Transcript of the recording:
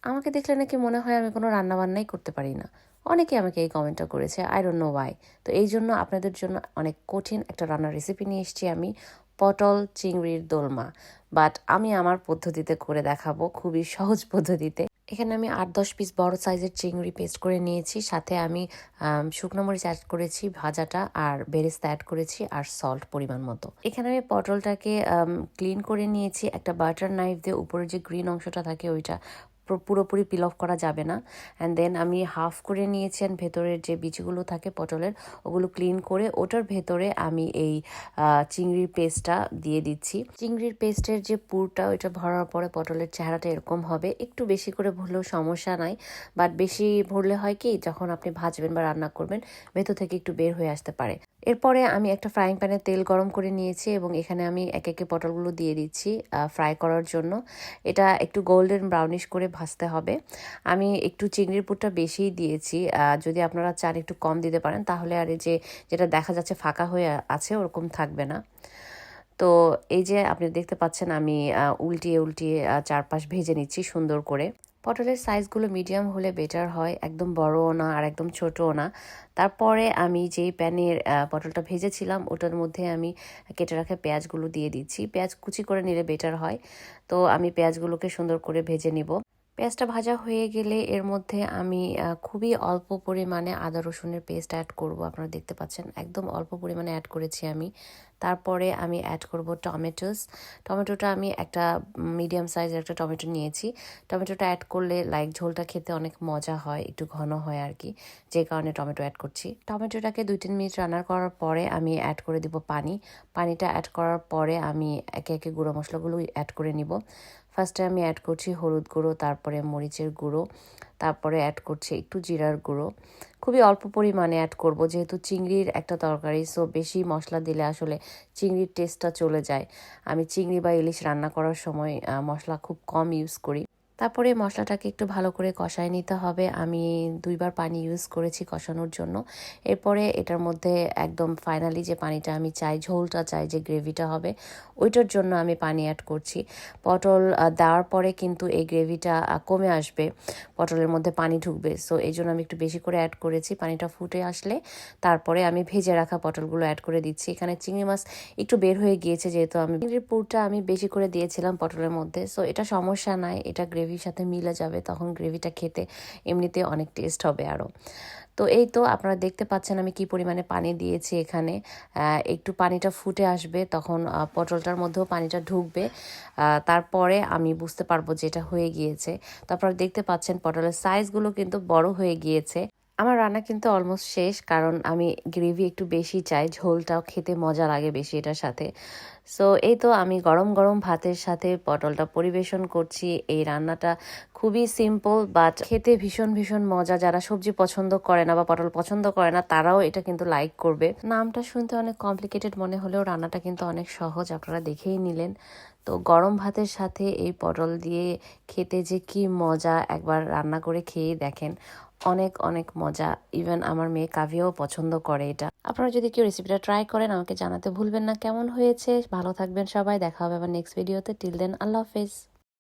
আমাকে দেখলে নাকি মনে হয় আমি কোনো রান্নাবান্নাই করতে পারি না। অনেকে আমাকে এই কমেন্টটা করেছে, আই ডোন্ট নো ওয়াই। তো এই জন্য আপনাদের জন্য অনেক কঠিন একটা রান্নার রেসিপি নিয়ে এসেছি আমি, পটল চিংড়ির দোলমা। বাট আমি আমার পদ্ধতিতে করে দেখাবো, খুবই সহজ পদ্ধতিতে। এখানে আমি 8-10 পিস বড় সাইজের চিংড়ি পেস্ট করে নিয়েছি, সাথে আমি শুকনো মরিচ অ্যাড করেছি ভাজাটা, আর বেরেস্তা অ্যাড করেছি, আর সল্ট পরিমাণ মতো। এখানে আমি পটলটাকে ক্লিন করে নিয়েছি একটা বাটার নাইফ দিয়ে। উপরে যে গ্রিন অংশটা থাকে ওইটা পুরোপুরি পিল অফ করা যাবে না। অ্যান্ড দেন আমি হাফ করে নিয়েছি, অ্যান্ড ভেতরের যে বীজগুলো থাকে পটলের ওগুলো ক্লিন করে ওটার ভেতরে আমি এই চিংড়ির পেস্টটা দিয়ে দিচ্ছি। চিংড়ির পেস্টের যে পুরটা ওইটা ভরার পরে পটলের চেহারাটা এরকম হবে। একটু বেশি করে ভরলেও সমস্যা নাই, বাট বেশি ভরলে হয় কি, যখন আপনি ভাজবেন বা রান্না করবেন ভেতর থেকে একটু বের হয়ে আসতে পারে। এরপরে আমি একটা ফ্রাইং প্যানে তেল গরম করে নিয়েছি এবং এখানে আমি একে একে পটলগুলো দিয়ে দিচ্ছি ফ্রাই করার জন্য। এটা একটু গোল্ডেন ব্রাউনিশ করে ভাজতে হবে। আমি একটু চিংড়ির পুরটা বেশিই দিয়েছি, যদি আপনারা চান একটু কম দিতে পারেন, তাহলে আর এই যে যেটা দেখা যাচ্ছে ফাঁকা হয়ে আছে ওরকম থাকবে না। তো এই যে আপনি দেখতে পাচ্ছেন আমি উল্টিয়ে উল্টিয়ে চারপাশ ভেজে নিচ্ছি সুন্দর করে। পটলের সাইজগুলো মিডিয়াম হলে বেটার হয়, একদম বড়ও না আর একদম ছোটও না। তারপরে আমি যেই প্যানের পটলটা ভেজেছিলাম ওটার মধ্যে আমি কেটে রাখা পেঁয়াজগুলো দিয়ে দিচ্ছি। পেঁয়াজ কুচি করে নিলে বেটার হয়। তো আমি পেঁয়াজগুলোকে সুন্দর করে ভেজে নিব। পেঁয়াজটা ভাজা হয়ে গেলে এর মধ্যে আমি খুবই অল্প পরিমাণে আদা রসুনের পেস্ট অ্যাড করব। আপনারা দেখতে পাচ্ছেন একদম অল্প পরিমাণে অ্যাড করেছি আমি। তারপরে আমি অ্যাড করব টমেটোটা আমি একটা মিডিয়াম সাইজের একটা টমেটো নিয়েছি। টমেটোটা অ্যাড করলে ঝোলটা খেতে অনেক মজা হয়, একটু ঘন হয় আর কি, যে কারণে টমেটো অ্যাড করছি। টমেটোটাকে 2-3 মিনিট রান্না করার পরে আমি অ্যাড করে দিব পানি। পানিটা অ্যাড করার পরে আমি একে একে গুঁড়ো মশলাগুলো অ্যাড করে নিব। ফার্স্টে আমি অ্যাড করছি হলুদ গুঁড়ো, তারপরে মরিচের গুঁড়ো, তারপরে অ্যাড করছি একটু জিরার গুঁড়ো। খুবই অল্প পরিমাণে অ্যাড করব, যেহেতু চিংড়ির একটা তরকারি, সো বেশি মশলা দিলে আসলে চিংড়ির টেস্টটা চলে যায়। আমি চিংড়ি বা ইলিশ রান্না করার সময় মশলা খুব কম ইউজ করি। তারপরে মশলাটাকে একটু ভালো করে কষায় নিতে হবে। আমি 2বার পানি ইউজ করেছি কষানোর জন্য। এরপরে এটার মধ্যে একদম ফাইনালি যে পানিটা আমি চাই, ঝোলটা চাই, যে গ্রেভিটা হবে, ওইটার জন্য আমি পানি অ্যাড করছি। পটল দেওয়ার পরে কিন্তু এই গ্রেভিটা কমে আসবে, পটলের মধ্যে পানি ঢুকবে। সো এই জন্য আমি একটু বেশি করে অ্যাড করেছি। পানিটা ফুটে আসলে তারপরে আমি ভেজে রাখা পটলগুলো অ্যাড করে দিচ্ছি। এখানে চিংড়ি মাছ একটু বের হয়ে গিয়েছে, যেহেতু আমি চিংড়ির পুরটা আমি বেশি করে দিয়েছিলাম পটলের মধ্যে। সো এটা সমস্যা নাই, এটা গ্রেভির সাথে মিলে যাবে, তখন গ্রেভিটা খেতে এমনিতে অনেক টেস্ট হবে আরও। তো এই তো আপনারা দেখতে পাচ্ছেন আমি কি পরিমাণে পানি দিয়েছি এখানে। একটু পানিটা ফুটে আসবে, তখন পটলটার মধ্যেও পানিটা ঢুকবে। তারপরে আমি বুঝতে পারবো যে এটা হয়ে গিয়েছে। তো আপনারা দেখতে পাচ্ছেন পটলের সাইজগুলো কিন্তু বড় হয়ে গিয়েছে। আমার রান্না কিন্তু অলমোস্ট শেষ, কারণ আমি গ্রেভি একটু বেশি চাই, ঝোলটাও খেতে মজা লাগে বেশি এটার সাথে। সো এই তো আমি গরম গরম ভাতের সাথে পটলটা পরিবেশন করছি। এই রান্নাটা খুবই সিম্পল, বাট খেতে ভীষণ ভীষণ মজা। যারা সবজি পছন্দ করে না বা পটল পছন্দ করে না, তারাও এটা কিন্তু লাইক করবে। নামটা শুনতে অনেক কমপ্লিকেটেড মনে হলেও রান্নাটা কিন্তু অনেক সহজ, আপনারা দেখেই নিলেন। তো গরম ভাতের সাথে এই পটল দিয়ে খেতে যে কি মজা, একবার রান্না করে খেয়ে দেখেন, অনেক অনেক মজা। ইভেন আমার মেয়ে কাভিয়াও পছন্দ করে এটা। আপনারা যদি কেউ রেসিপিটা ট্রাই করেন আমাকে জানাতে ভুলবেন না কেমন হয়েছে। ভালো থাকবেন সবাই, দেখা হবে আবার নেক্সট ভিডিওতে। টিল দেন, আল্লাহ হাফেজ।